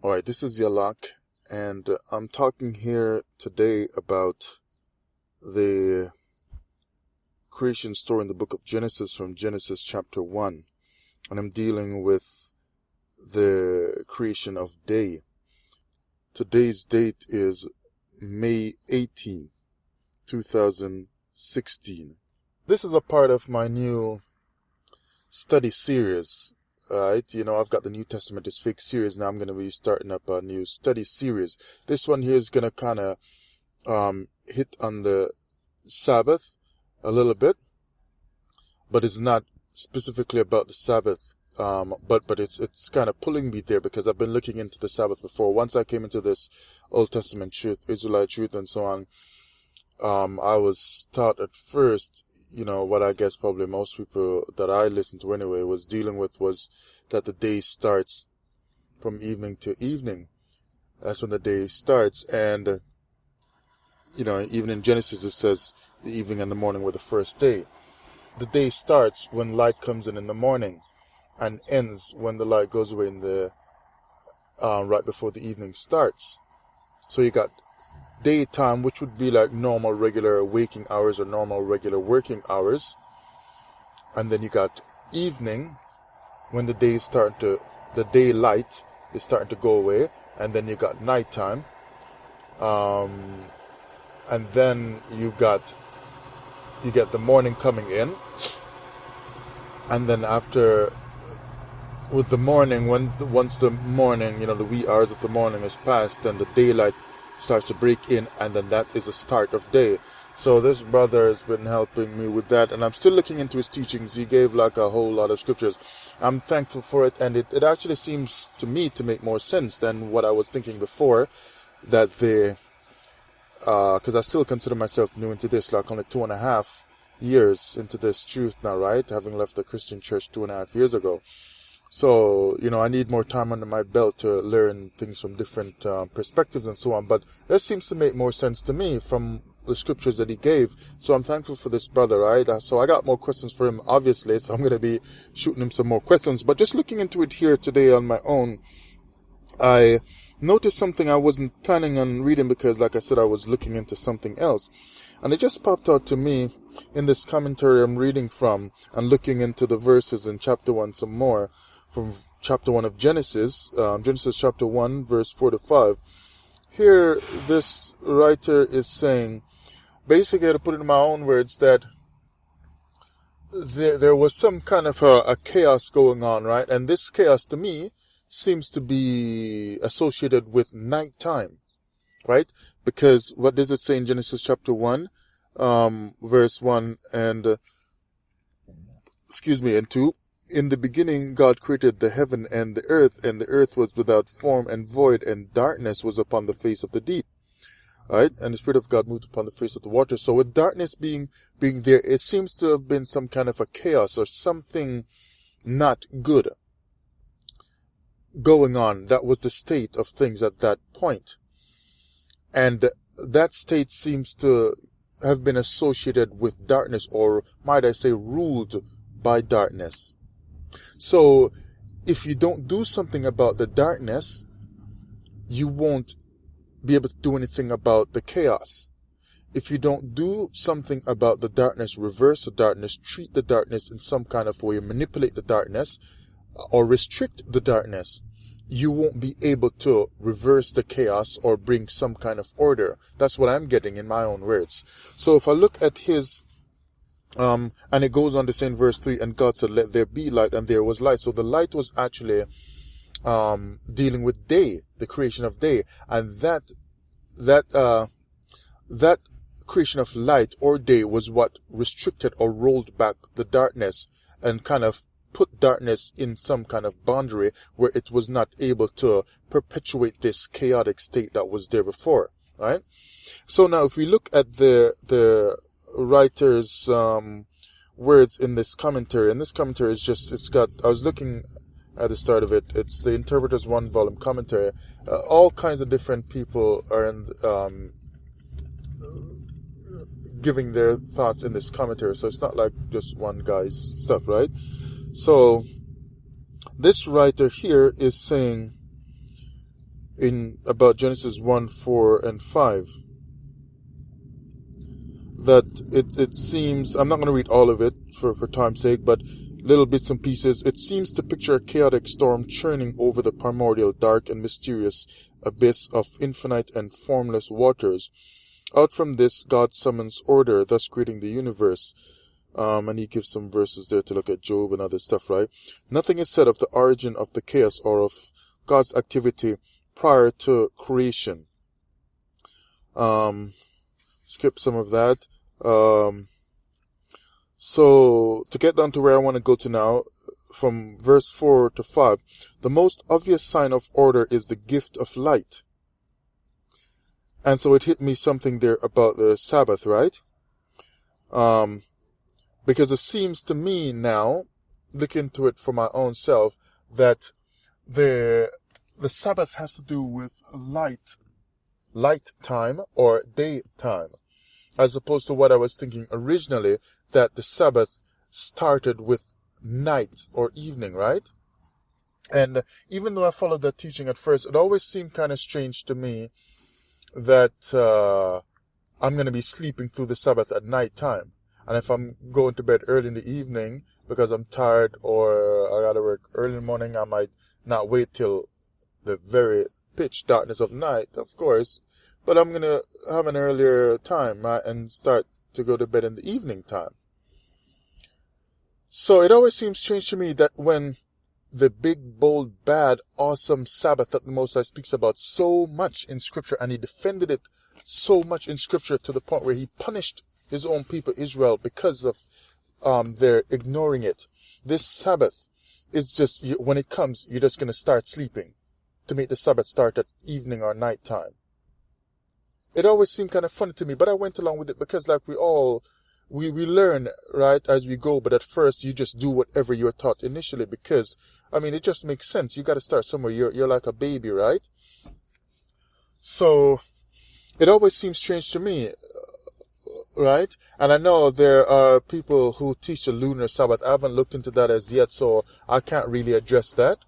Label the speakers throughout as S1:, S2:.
S1: All right, this is Yalak, and I'm talking here today about the creation story in the book of Genesis from Genesis chapter 1. And I'm dealing with the creation of day. Today's date is May 18, 2016. This is a part of my new study series. Right, I've got the New Testament is Fake series. Now I'm going to be starting up a new study series. This one here is going to kind of hit on the Sabbath a little bit, but it's not specifically about the Sabbath. But it's kind of pulling me there because I've been looking into the Sabbath before. Once I came into this Old Testament truth, Israelite truth, and so on, I was taught at first, what I guess probably most people that I listened to anyway was dealing with was that the day starts from evening to evening. That's when the day starts, and even in Genesis it says the evening and the morning were the first day. The day starts when light comes in the morning and ends when the light goes away in the right before the evening starts. So you got daytime, which would be like normal regular waking hours or normal regular working hours, and then you got evening when the daylight is starting to go away, and then you got nighttime, and then you get the morning coming in, and then after with the morning, once the morning, the wee hours of the morning is past, then the daylight starts to break in, and then that is a start of day. So this brother has been helping me with that, and I'm still looking into his teachings. He gave like a whole lot of scriptures. I'm thankful for it, and it actually seems to me to make more sense than what I was thinking before, that because I still consider myself new into this, like only 2.5 years into this truth now, right? Having left the Christian church 2.5 years ago. So, I need more time under my belt to learn things from different perspectives and so on. But that seems to make more sense to me from the scriptures that he gave. So I'm thankful for this brother, right? So I got more questions for him, obviously. So I'm going to be shooting him some more questions. But just looking into it here today on my own, I noticed something I wasn't planning on reading because, like I said, I was looking into something else. And it just popped out to me in this commentary I'm reading from and looking into the verses in chapter 1 some more. From chapter 1 of Genesis, Genesis chapter 1, verse 4 to 5. Here, this writer is saying, basically, to put it in my own words, that there was some kind of a chaos going on, right? And this chaos, to me, seems to be associated with nighttime, right? Because what does it say in Genesis chapter 1, verse 1 and 2? In the beginning, God created the heaven and the earth was without form and void, and darkness was upon the face of the deep. Right? And the Spirit of God moved upon the face of the water. So with darkness being there, it seems to have been some kind of a chaos or something not good going on. That was the state of things at that point. And that state seems to have been associated with darkness, or might I say ruled by darkness. So, if you don't do something about the darkness, you won't be able to do anything about the chaos. If you don't do something about the darkness, reverse the darkness, treat the darkness in some kind of way, manipulate the darkness, or restrict the darkness, you won't be able to reverse the chaos or bring some kind of order. That's what I'm getting in my own words. So if I look at his and it goes on to say in verse 3, and God said, let there be light, and there was light. So the light was actually dealing with day, the creation of day. And that creation of light or day was what restricted or rolled back the darkness and kind of put darkness in some kind of boundary where it was not able to perpetuate this chaotic state that was there before, right? So now if we look at the writer's words in this commentary, and this commentary is just, I was looking at the start of it, it's the Interpreter's 1-volume commentary. All kinds of different people are giving their thoughts in this commentary, so it's not like just one guy's stuff, right? So this writer here is saying in about Genesis 1, 4, and 5. That it seems, I'm not going to read all of it for time's sake, but little bits and pieces. It seems to picture a chaotic storm churning over the primordial, dark, and mysterious abyss of infinite and formless waters. Out from this, God summons order, thus creating the universe. And he gives some verses there to look at Job and other stuff, right? Nothing is said of the origin of the chaos or of God's activity prior to creation. Skip some of that. So, to get down to where I want to go to now, from verse 4 to 5, the most obvious sign of order is the gift of light. And so it hit me something there about the Sabbath, right? Because it seems to me now, looking into it for my own self, that the Sabbath has to do with light time or daytime, as opposed to what I was thinking originally, that the Sabbath started with night or evening, right? And even though I followed that teaching at first, it always seemed kind of strange to me that I'm going to be sleeping through the Sabbath at night time. And if I'm going to bed early in the evening because I'm tired or I got to work early in the morning, I might not wait till the very pitch darkness of night, of course, but I'm going to have an earlier time, right, and start to go to bed in the evening time. So it always seems strange to me that when the big, bold, bad, awesome Sabbath that the Most High speaks about so much in Scripture, and he defended it so much in Scripture to the point where he punished his own people, Israel, because of their ignoring it. This Sabbath is just, when it comes, you're just going to start sleeping to make the Sabbath start at evening or night time. It always seemed kind of funny to me, but I went along with it because like we learn, right, as we go, but at first you just do whatever you're taught initially because, I mean, it just makes sense. You got to start somewhere. You're like a baby, right? So it always seems strange to me, right? And I know there are people who teach the lunar Sabbath. I haven't looked into that as yet, so I can't really address that.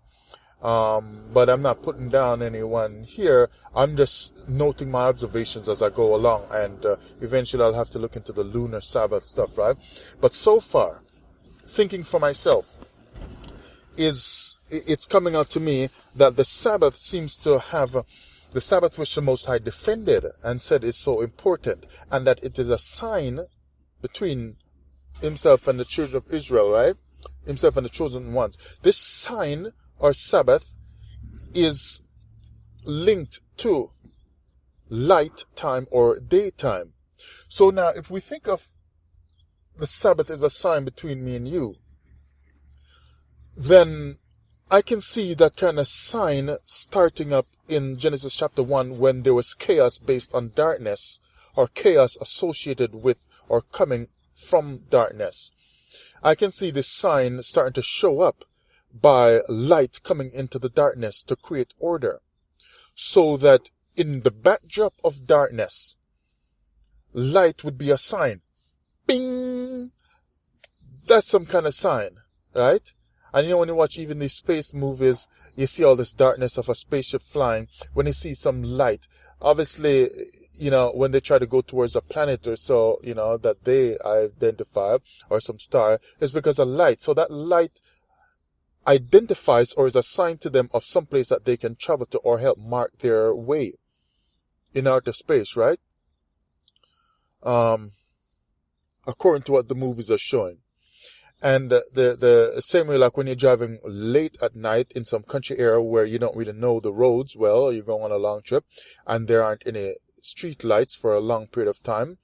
S1: But I'm not putting down anyone here. I'm just noting my observations as I go along, and eventually I'll have to look into the lunar Sabbath stuff, right? But so far, thinking for myself, it's coming out to me that the Sabbath seems to have the Sabbath which the Most High defended and said is so important, and that it is a sign between himself and the children of Israel, right? Himself and the chosen ones. This sign or Sabbath is linked to light time or daytime. So now if we think of the Sabbath as a sign between me and you, then I can see that kind of sign starting up in Genesis chapter 1 when there was chaos based on darkness, or chaos associated with or coming from darkness. I can see this sign starting to show up by light coming into the darkness to create order. So that in the backdrop of darkness, light would be a sign. Bing! That's some kind of sign, right? And you know, when you watch even these space movies, you see all this darkness of a spaceship flying. When you see some light, obviously, you know, when they try to go towards a planet or so, you know, that they identify, or some star, it's because of light. So that light identifies or is a sign to them of some place that they can travel to or help mark their way in outer space, right? According to what the movies are showing. And the same way, like when you're driving late at night in some country area where you don't really know the roads well, or you're going on a long trip, and there aren't any street lights for a long period of time,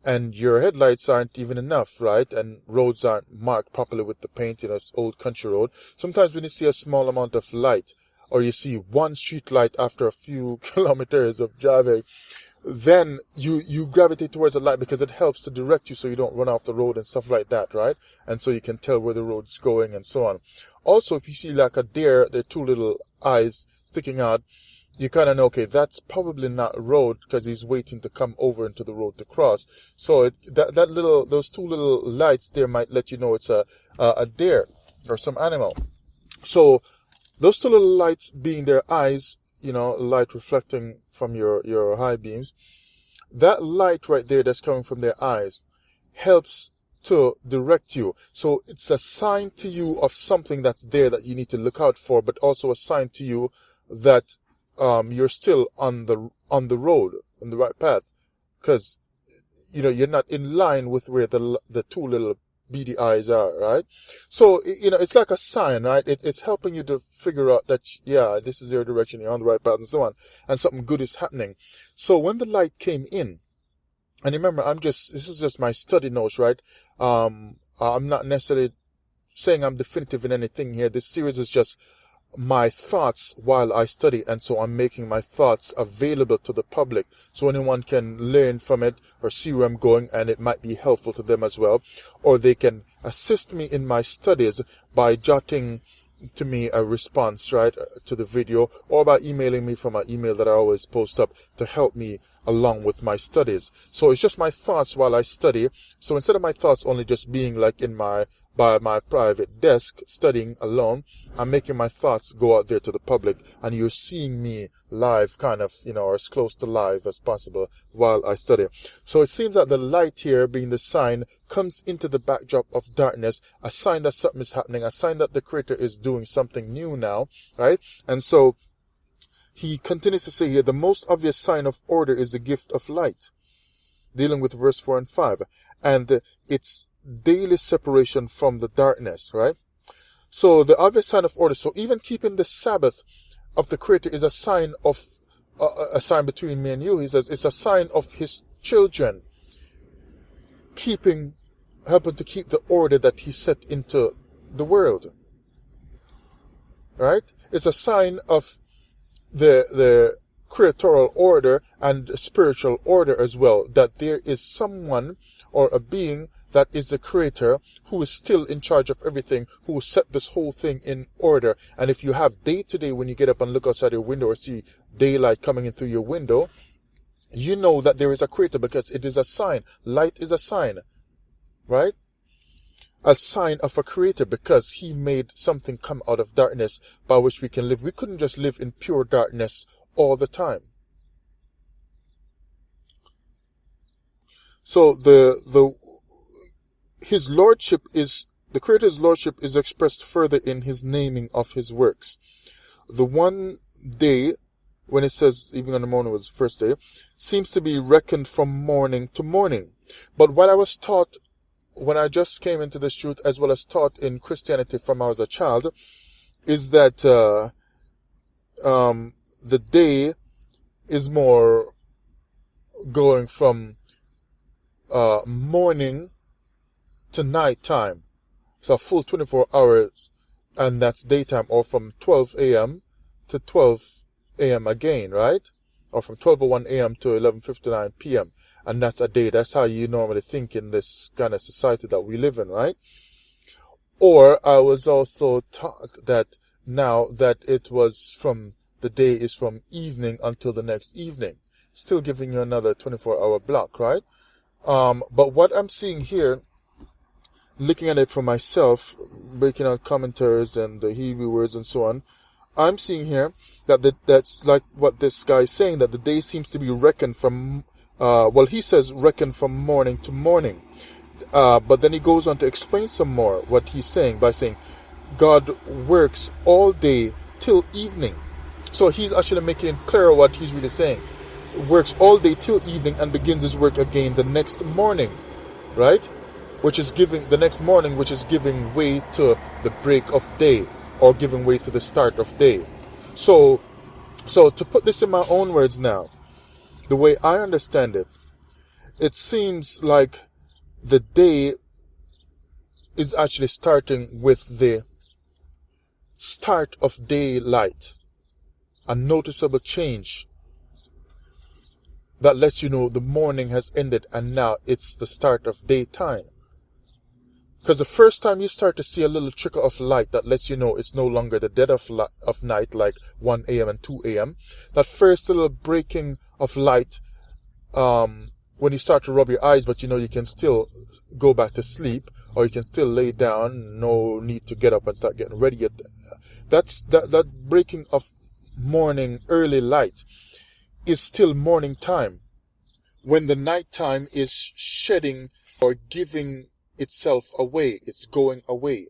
S1: and your headlights aren't even enough, right? And roads aren't marked properly with the paint in an old country road. Sometimes when you see a small amount of light, or you see one street light after a few kilometers of driving, then you gravitate towards the light because it helps to direct you so you don't run off the road and stuff like that, right? And so you can tell where the road's going and so on. Also, if you see like a deer, their two little eyes sticking out, you kind of know, okay, that's probably not a road because he's waiting to come over into the road to cross. So those two little lights there might let you know it's a deer or some animal. So those two little lights being their eyes, light reflecting from your high beams, that light right there that's coming from their eyes helps to direct you. So it's a sign to you of something that's there that you need to look out for, but also a sign to you that you're still on the road, on the right path, because you're not in line with where the two little beady eyes are, right? So it's like a sign, right? It's helping you to figure out that this is your direction, you're on the right path, and so on, and something good is happening. So when the light came in, and remember, this is just my study notes, right? I'm not necessarily saying I'm definitive in anything here. This series is just my thoughts while I study, and so I'm making my thoughts available to the public so anyone can learn from it or see where I'm going, and it might be helpful to them as well. Or they can assist me in my studies by jotting to me a response, right, to the video, or by emailing me from my email that I always post up to help me along with my studies. So it's just my thoughts while I study. So instead of my thoughts only just being like by my private desk studying alone, I'm making my thoughts go out there to the public, and you're seeing me live, kind of, or as close to live as possible while I study. So it seems that the light here, being the sign, comes into the backdrop of darkness, a sign that something is happening, a sign that the Creator is doing something new now, right? And so he continues to say here, the most obvious sign of order is the gift of light, dealing with verse 4 and 5, and its daily separation from the darkness, right? So the obvious sign of order, so even keeping the Sabbath of the Creator is a sign of, a sign between me and you. He says it's a sign of his children helping to keep the order that he set into the world, right? It's a sign of the creatorial order and spiritual order as well, that there is someone or a being that is the Creator who is still in charge of everything, who set this whole thing in order. And if you have day to day, when you get up and look outside your window or see daylight coming in through your window, you know that there is a Creator, because it is a sign. Light is a sign, right? A sign of a Creator, because he made something come out of darkness by which we can live. We couldn't just live in pure darkness all the time. So his lordship is, the Creator's lordship is expressed further in his naming of his works. The one day, when it says even on the morning was the first day, seems to be reckoned from morning to morning. But what I was taught when I just came into this truth, as well as taught in Christianity from I was a child, is that the day is more going from morning to night time. So a full 24 hours, and that's daytime, or from 12 a.m. to 12 a.m. again, right? Or from 12:01 a.m. to 11:59 p.m. And that's a day. That's how you normally think in this kind of society that we live in, right? Or I was also taught that now that it was from, the day is from evening until the next evening, still giving you another 24-hour block, right? But what I'm seeing here, looking at it for myself, breaking out commentaries and the Hebrew words and so on, I'm seeing here that that's like what this guy is saying, that the day seems to be reckoned from, he says reckoned from morning to morning. But then he goes on to explain some more what he's saying by saying God works all day till evening. So he's actually making it clear what he's really saying. Works all day till evening and begins his work again the next morning, right? Which is giving way to the break of day, or giving way to the start of day. So to put this in my own words now, the way I understand it, it seems like the day is actually starting with the start of daylight, a noticeable change that lets you know the morning has ended and now it's the start of daytime. Because the first time you start to see a little trickle of light that lets you know it's no longer the dead of night, like 1 a.m. and 2 a.m., that first little breaking of light, when you start to rub your eyes, but you can still go back to sleep, or you can still lay down, no need to get up and start getting ready yet. That breaking of morning early light is still morning time. When the night time is shedding or giving itself away, it's going away.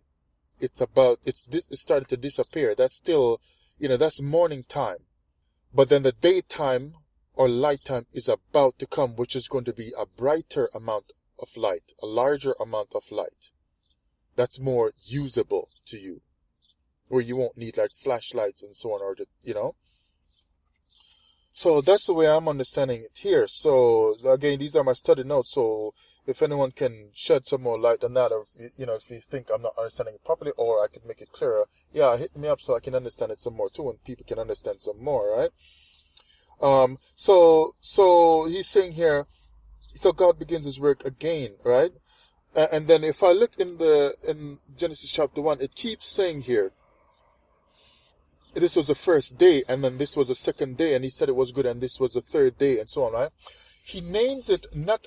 S1: It's starting to disappear. That's still, that's morning time. But then the daytime or light time is about to come, which is going to be a brighter amount of light, a larger amount of light. That's more usable to you, where you won't need like flashlights and so on, or So that's the way I'm understanding it here. So again, these are my study notes. So if anyone can shed some more light on that, or if you think I'm not understanding it properly, or I could make it clearer, yeah, hit me up so I can understand it some more too, and people can understand some more, right? So he's saying here, so God begins his work again, right? And then if I look in Genesis chapter 1, it keeps saying here, this was the first day, and then this was the second day, and he said it was good, and this was the third day, and so on, right? He names it not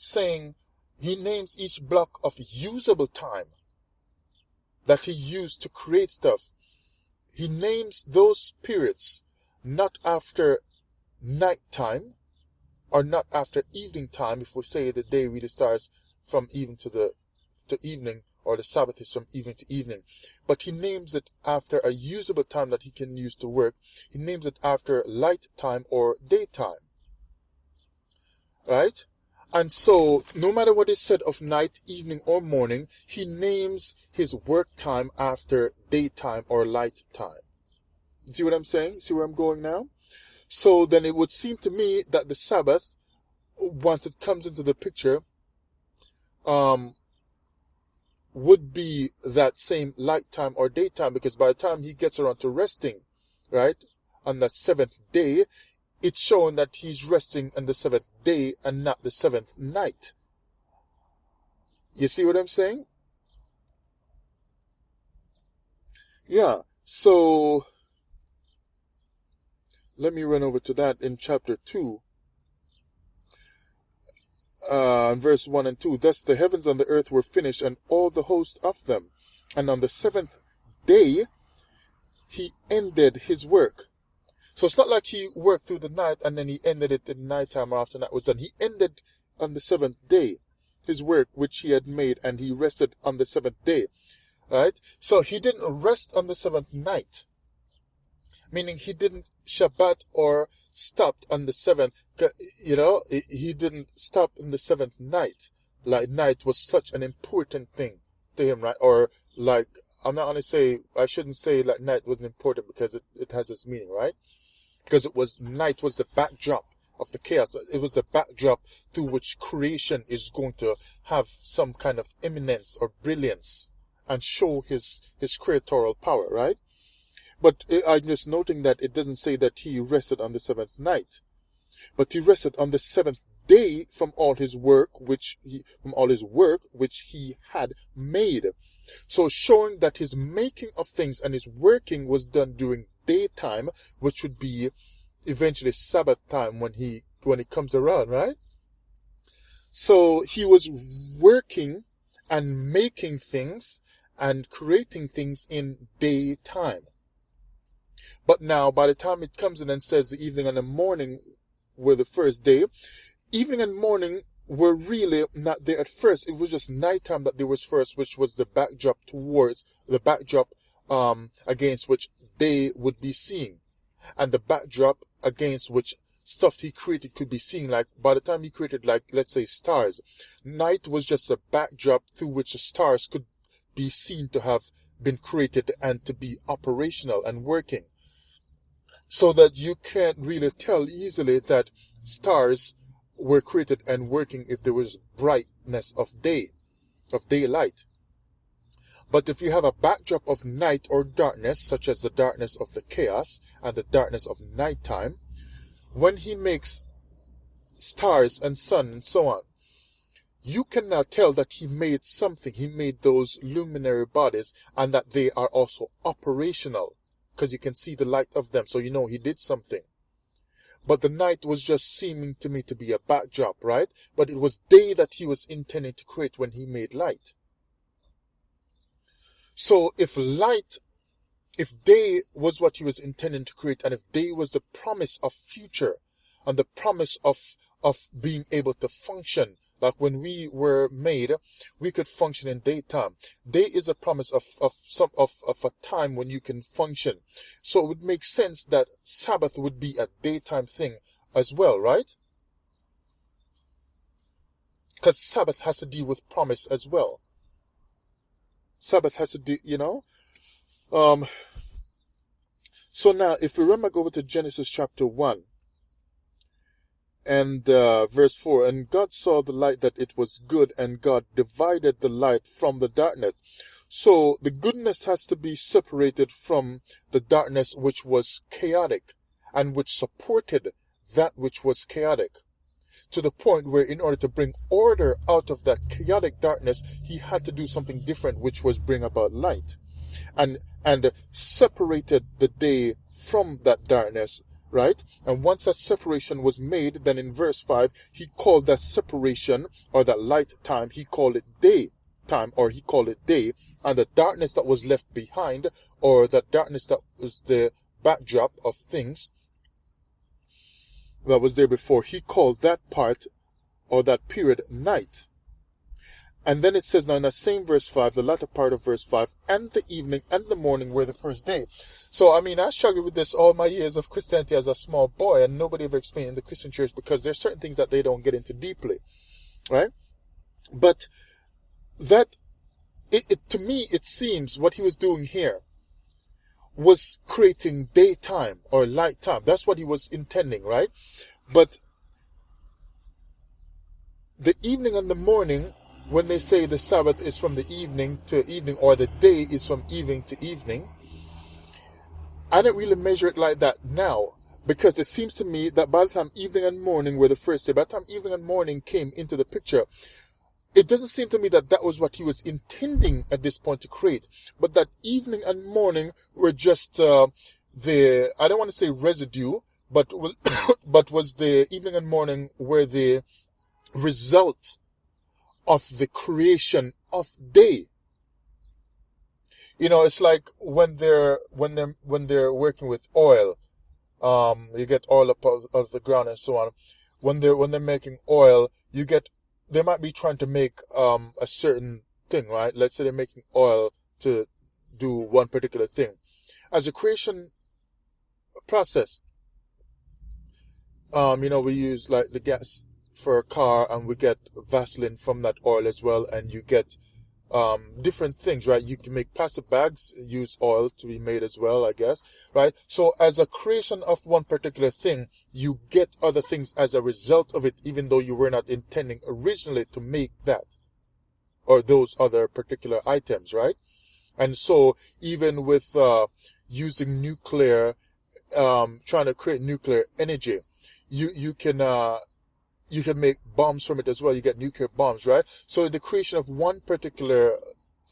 S1: saying, he names each block of usable time that he used to create stuff. He names those periods not after night time, or not after evening time, if we say the day really starts from evening to evening, or the Sabbath is from evening to evening. But he names it after a usable time that he can use to work. He names it after light time or daytime. Right? And so, no matter what is said of night, evening, or morning, he names his work time after daytime or light time. See what I'm saying? See where I'm going now? So then it would seem to me that the Sabbath, once it comes into the picture, would be that same light time or daytime, because by the time he gets around to resting, right, on the seventh day, it's showing that he's resting on the seventh day and not the seventh night. You see what I'm saying? Yeah, so let me run over to that in chapter 2. Verse 1 and 2, thus the heavens and the earth were finished, and all the host of them. And on the seventh day, he ended his work. So it's not like he worked through the night and then he ended it in nighttime after that was done. He ended on the seventh day his work which he had made, and he rested on the seventh day. Right? So he didn't rest on the seventh night, meaning he didn't Shabbat or stopped on the seventh. He didn't stop in the seventh night. Like night was such an important thing to him, right? Or like, I shouldn't say like night wasn't important, because it has its meaning, right? Because night was the backdrop of the chaos. It was the backdrop through which creation is going to have some kind of eminence or brilliance and show his creatorial power, right? But I'm just noting that it doesn't say that he rested on the seventh night, but he rested on the seventh day from all his work which he had made. So showing that his making of things and his working was done during daytime, which would be eventually Sabbath time when he comes around, right? So he was working and making things and creating things in daytime. But now, by the time it comes in and says the evening and the morning were the first day, evening and morning were really not there at first. It was just nighttime that there was first, which was the backdrop against which they would be seeing, and the backdrop against which stuff he created could be seen. Like by the time he created, like, let's say, stars, night was just a backdrop through which the stars could be seen to have been created and to be operational and working, so that you can't really tell easily that stars were created and working if there was brightness of daylight. But if you have a backdrop of night or darkness, such as the darkness of the chaos and the darkness of nighttime, when he makes stars and sun and so on, you cannot tell that he made something. He made those luminary bodies, and that they are also operational, because you can see the light of them, so you know he did something. But the night was just seeming to me to be a backdrop, right? But it was day that he was intending to create when he made light. So if light if day was what he was intending to create, and if day was the promise of future and the promise of being able to function, like when we were made, we could function in daytime. Day is a promise of a time when you can function. So it would make sense that Sabbath would be a daytime thing as well, right? Because Sabbath has to deal with promise as well. Sabbath has to do, So now, if we remember, go over to Genesis chapter 1 and verse 4. And God saw the light that it was good, and God divided the light from the darkness. So the goodness has to be separated from the darkness which was chaotic and which supported that which was chaotic, to the point where in order to bring order out of that chaotic darkness, he had to do something different, which was bring about light, and separated the day from that darkness, right? And once that separation was made, then in verse 5, he called that separation, or that light time, he called it day time, or he called it day, and the darkness that was left behind, or that darkness that was the backdrop of things that was there before, he called that part, or that period, night. And then it says now in that same verse 5, the latter part of verse 5, and the evening and the morning were the first day. So, I mean, I struggled with this all my years of Christianity as a small boy, and nobody ever explained in the Christian church, because there's certain things that they don't get into deeply, right? But that, to me, it seems what he was doing here was creating daytime or light time. That's what he was intending, right? But the evening and the morning, when they say the Sabbath is from the evening to evening, or the day is from evening to evening, I don't really measure it like that now, because it seems to me that by the time evening and morning were the first day, by the time evening and morning came into the picture, it doesn't seem to me that that was what he was intending at this point to create, but that evening and morning were just the, I don't want to say residue, but but was the evening and morning were the result of the creation of day. It's like when they're working with oil, you get oil up out of the ground and so on. When they're making oil, they might be trying to make a certain thing, right? Let's say they're making oil to do one particular thing. As a creation process, we use like the gas for a car, and we get Vaseline from that oil as well, and you get different things, right? You can make plastic bags, use oil to be made as well, I guess, right? So as a creation of one particular thing, you get other things as a result of it, even though you were not intending originally to make that or those other particular items, right? And so even with using nuclear, trying to create nuclear energy, you can make bombs from it as well. You get nuclear bombs, right? So in the creation of one particular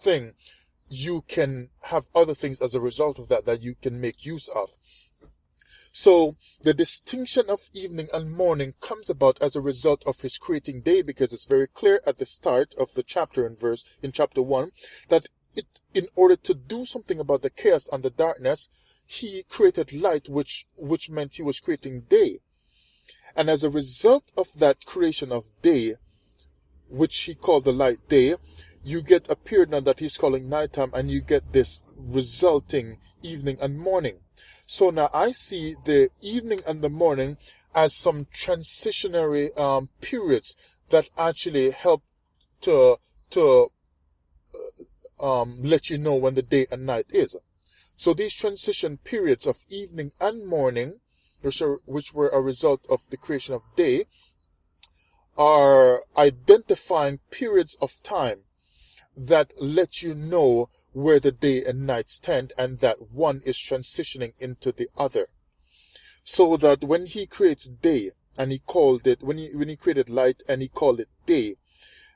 S1: thing, you can have other things as a result of that you can make use of. So the distinction of evening and morning comes about as a result of his creating day, because it's very clear at the start of the chapter in chapter 1 that in order to do something about the chaos and the darkness, he created light, which meant he was creating day. And as a result of that creation of day, which he called the light day, you get a period now that he's calling nighttime, and you get this resulting evening and morning. So now I see the evening and the morning as some transitionary periods that actually help to let you know when the day and night is. So these transition periods of evening and morning, which were a result of the creation of day, are identifying periods of time that let you know where the day and night stand, and that one is transitioning into the other. So that when he creates day, and he called it, when he created light and he called it day,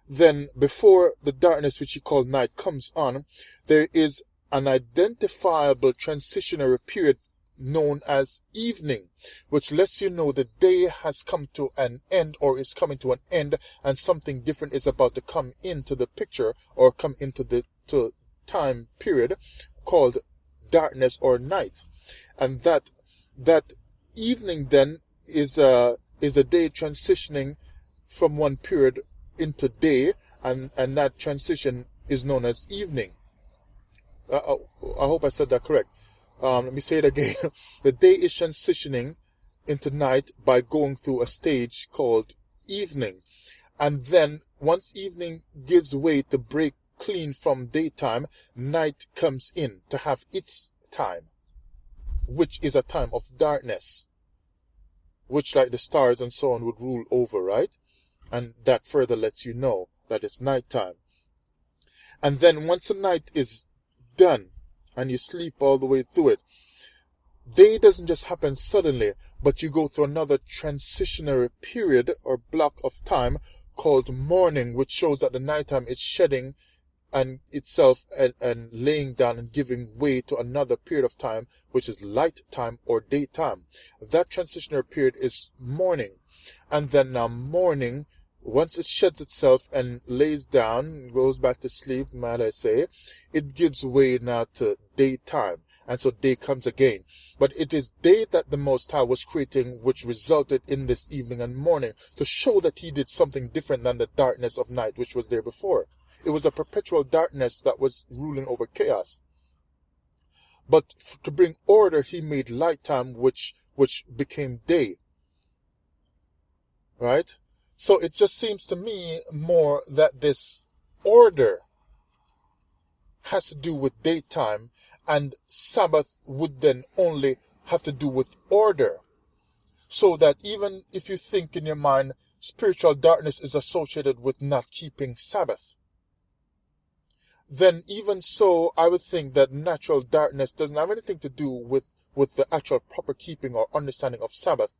S1: then before the darkness which he called night comes on, there is an identifiable transitionary period known as evening, which lets you know the day has come to an end, or is coming to an end, and something different is about to come into the picture, or come into the time period called darkness or night. And that evening then is a day transitioning from one period into day, and that transition is known as evening. I hope I said that correct. Let me say it again. The day is transitioning into night by going through a stage called evening. And then once evening gives way to break clean from daytime, night comes in to have its time, which is a time of darkness, which like the stars and so on would rule over, right? And that further lets you know that it's nighttime. And then once the night is done and you sleep all the way through it, day doesn't just happen suddenly, but you go through another transitionary period or block of time called morning, which shows that the nighttime is shedding and itself and laying down and giving way to another period of time, which is light time or daytime. That transitionary period is morning. And then now morning, once it sheds itself and lays down, goes back to sleep, might I say, it gives way now to daytime. And so day comes again. But it is day that the Most High was creating, which resulted in this evening and morning, to show that he did something different than the darkness of night, which was there before. It was a perpetual darkness that was ruling over chaos. But to bring order, he made light time, which became day. Right? So it just seems to me more that this order has to do with daytime, and Sabbath would then only have to do with order. So that even if you think in your mind spiritual darkness is associated with not keeping Sabbath, then even so, I would think that natural darkness doesn't have anything to do with the actual proper keeping or understanding of Sabbath,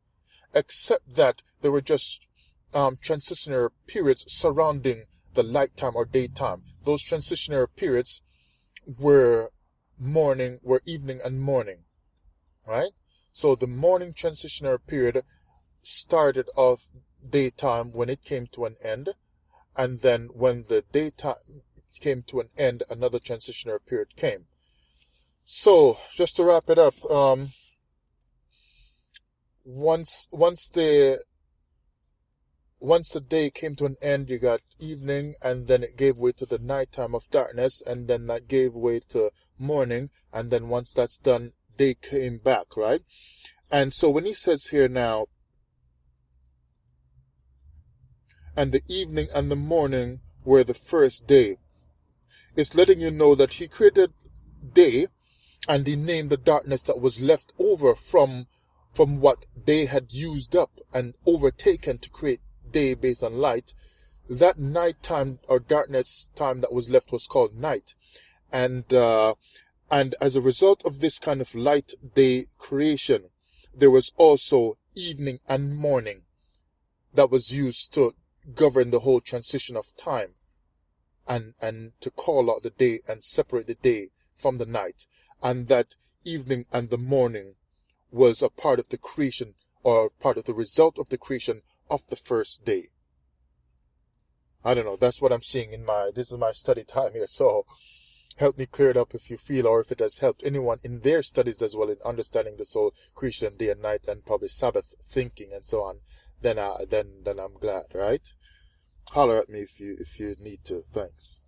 S1: except that there were just transitionary periods surrounding the light time or daytime. Those transitionary periods were evening and morning, right? So the morning transitionary period started off daytime when it came to an end, and then when the daytime came to an end, another transitionary period came. So just to wrap it up, once the day came to an end, you got evening, and then it gave way to the nighttime of darkness, and then that gave way to morning, and then once that's done, day came back, right? And so when he says here now, and the evening and the morning were the first day, it's letting you know that he created day, and he named the darkness that was left over from what they had used up and overtaken to create day based on light. That nighttime or darkness time that was left was called night. And as a result of this kind of light day creation, there was also evening and morning that was used to govern the whole transition of time and to call out the day and separate the day from the night. And that evening and the morning was a part of the creation, or part of the result of the creation of the first day. I don't know, that's what I'm seeing this is my study time here, so help me clear it up if you feel, or if it has helped anyone in their studies as well in understanding this whole creation, day and night, and probably Sabbath thinking and so on, then I'm glad, right? Holler at me if you need to. Thanks.